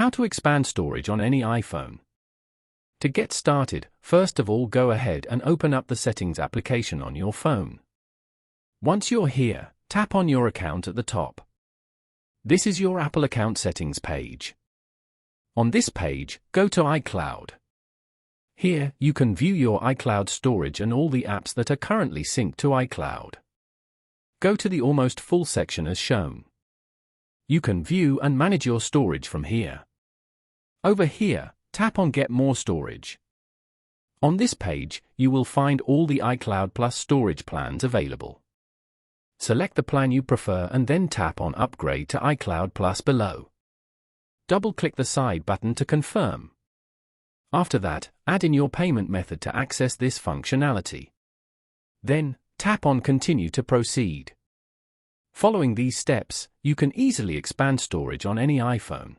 How to expand storage on any iPhone. To get started, first of all go ahead and open up the Settings application on your phone. Once you're here, tap on your account at the top. This is your Apple account settings page. On this page, go to iCloud. Here, you can view your iCloud storage and all the apps that are currently synced to iCloud. Go to the Almost Full section as shown. You can view and manage your storage from here. Over here, tap on Get More Storage. On this page, you will find all the iCloud Plus storage plans available. Select the plan you prefer and then tap on Upgrade to iCloud Plus below. Double-click the side button to confirm. After that, add in your payment method to access this functionality. Then, tap on Continue to proceed. Following these steps, you can easily expand storage on any iPhone.